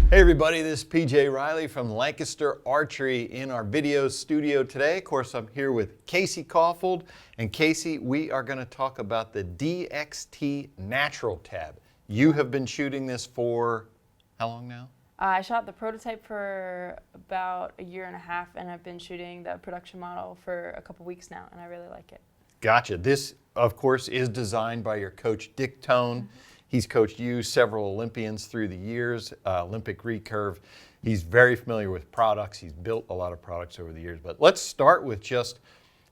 Hey everybody, this is PJ Riley from Lancaster Archery in our video studio today. Of course, I'm here with Casey Kaufhold. And Casey, we are going to talk about the DXT Natural Tab. You have been shooting this for how long now? I shot the prototype for about a year and a half, and I've been shooting the production model for a couple weeks now, and I really like it. Gotcha. This, of course, is designed by your coach, Dick Tone. Mm-hmm. He's coached you, several Olympians through the years, Olympic Recurve. He's very familiar with products. He's built a lot of products over the years. But let's start with just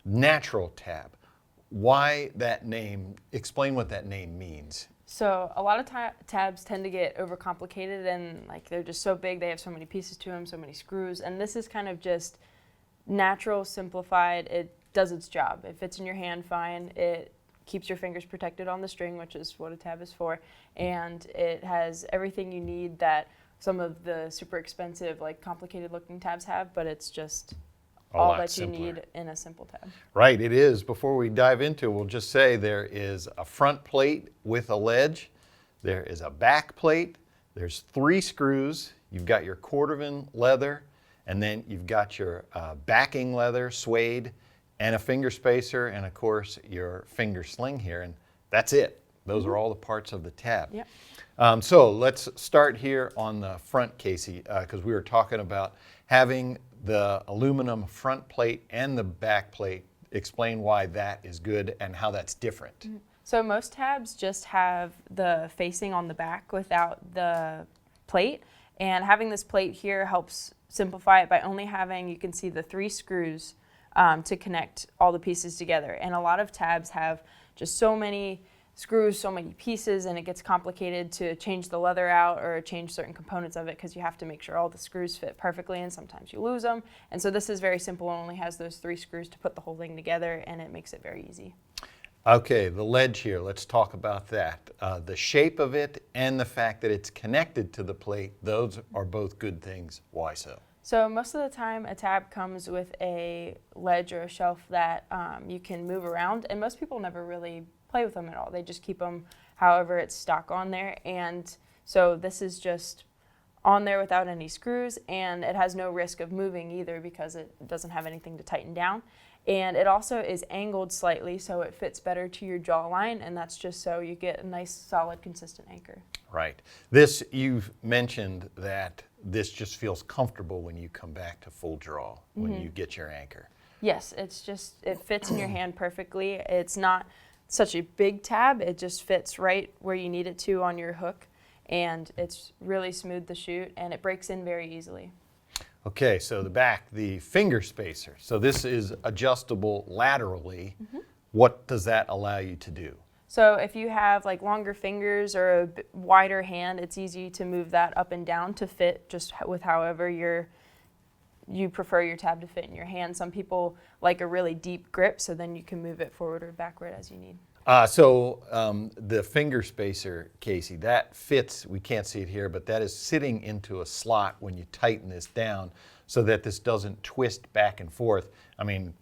Natural Tab. Why that name? Explain what that name means. So a lot of tabs tend to get overcomplicated, and like they're just so big, they have so many pieces to them, so many screws, and this is kind of just natural, simplified. It does its job. It fits in your hand fine. It keeps your fingers protected on the string, which is what a tab is for, and it has everything you need that some of the super expensive, like complicated looking tabs have, but it's just all that you need in a simple tab. Right, it is. Before we dive into it, we'll just say there is a front plate with a ledge, there is a back plate, there's 3 screws, you've got your cordovan leather, and then you've got your backing leather, suede, and a finger spacer, and of course your finger sling here, and that's it. Those are all the parts of the tab. Yep. So let's start here on the front, Casey, because we were talking about having the aluminum front plate and the back plate. Explain why that is good and how that's different. Mm-hmm. So most tabs just have the facing on the back without the plate, and having this plate here helps simplify it by only having, you can see the 3 screws to connect all the pieces together. And a lot of tabs have just so many screws, so many pieces, and it gets complicated to change the leather out or change certain components of it because you have to make sure all the screws fit perfectly, and sometimes you lose them. And so this is very simple and only has those 3 screws to put the whole thing together, and it makes it very easy. Okay, the ledge here, let's talk about that. The shape of it and the fact that it's connected to the plate, those are both good things. Why so? So most of the time a tab comes with a ledge or a shelf that you can move around, and most people never really play with them at all. They just keep them however it's stuck on there, and so this is just on there without any screws, and it has no risk of moving either because it doesn't have anything to tighten down. And it also is angled slightly so it fits better to your jawline, and that's just so you get a nice solid consistent anchor. Right. This, you've mentioned that this just feels comfortable when you come back to full draw, when you get your anchor. Yes, it's just, it fits in your hand perfectly. It's not such a big tab, it just fits right where you need it to on your hook, and it's really smooth to shoot, and it breaks in very easily. Okay, so the back, the finger spacer. So this is adjustable laterally. What does that allow you to do? So if you have like longer fingers or a wider hand, it's easy to move that up and down to fit just with however you prefer your tab to fit in your hand. Some people like a really deep grip, so then you can move it forward or backward as you need. The finger spacer, Casey, that fits, we can't see it here, but that is sitting into a slot when you tighten this down so that this doesn't twist back and forth. I mean,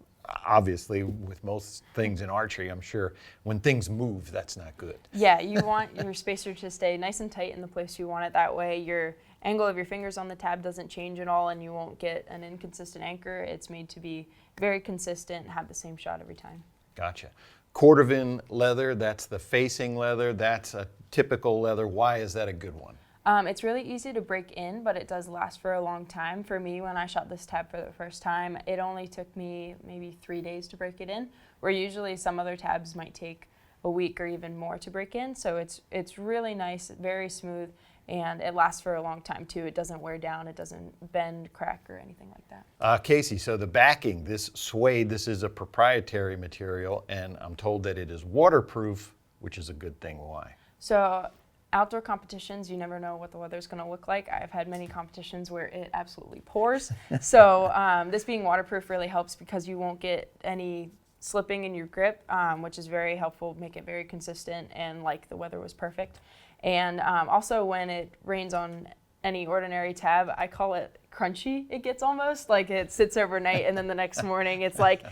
obviously, with most things in archery, I'm sure when things move, that's not good. Yeah, you want your spacer to stay nice and tight in the place you want it. That way your angle of your fingers on the tab doesn't change at all and you won't get an inconsistent anchor. It's made to be very consistent and have the same shot every time. Gotcha. Cordovan leather, that's the facing leather, that's a typical leather. Why is that a good one? It's really easy to break in, but it does last for a long time. For me, when I shot this tab for the first time, it only took me maybe 3 days to break it in, where usually some other tabs might take a week or even more to break in. So it's really nice, very smooth, and it lasts for a long time too. It doesn't wear down, it doesn't bend, crack, or anything like that. Casey, so the backing, this suede, this is a proprietary material, and I'm told that it is waterproof, which is a good thing. Why? So outdoor competitions, you never know what the weather's going to look like. I've had many competitions where it absolutely pours. So this being waterproof really helps because you won't get any slipping in your grip, which is very helpful, make it very consistent and like the weather was perfect. And also when it rains on any ordinary tab, I call it crunchy. It gets almost like it sits overnight and then the next morning it's like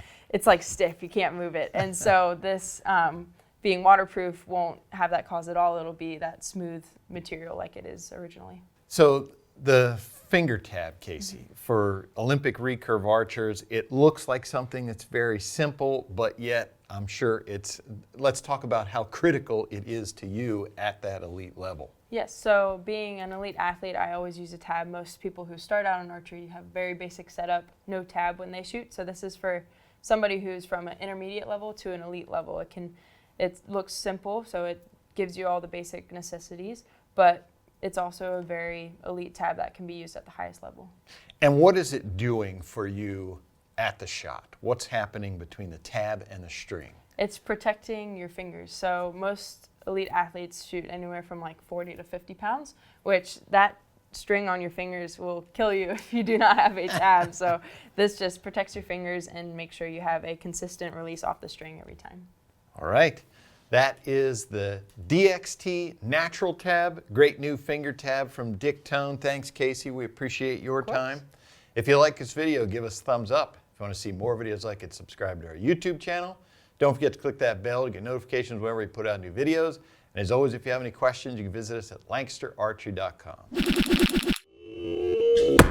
stiff, you can't move it. And so this being waterproof won't have that cause at all. It'll be that smooth material like it is originally. So The finger tab, Casey, for Olympic recurve archers, it looks like something that's very simple, but yet I'm sure let's talk about how critical it is to you at that elite level. Yes, so being an elite athlete, I always use a tab. Most people who start out in archery have very basic setup, no tab when they shoot. So this is for somebody who's from an intermediate level to an elite level. It looks simple, so it gives you all the basic necessities, but it's also a very elite tab that can be used at the highest level. And what is it doing for you at the shot? What's happening between the tab and the string? It's protecting your fingers. So most elite athletes shoot anywhere from like 40 to 50 pounds, which that string on your fingers will kill you if you do not have a tab. So this just protects your fingers and makes sure you have a consistent release off the string every time. All right. That is the DXT Natural Tab, great new finger tab from Dick Tone. Thanks, Casey. We appreciate your time. If you like this video, give us a thumbs up. If you want to see more videos like it, subscribe to our YouTube channel. Don't forget to click that bell to get notifications whenever we put out new videos. And as always, if you have any questions, you can visit us at lancasterarchery.com.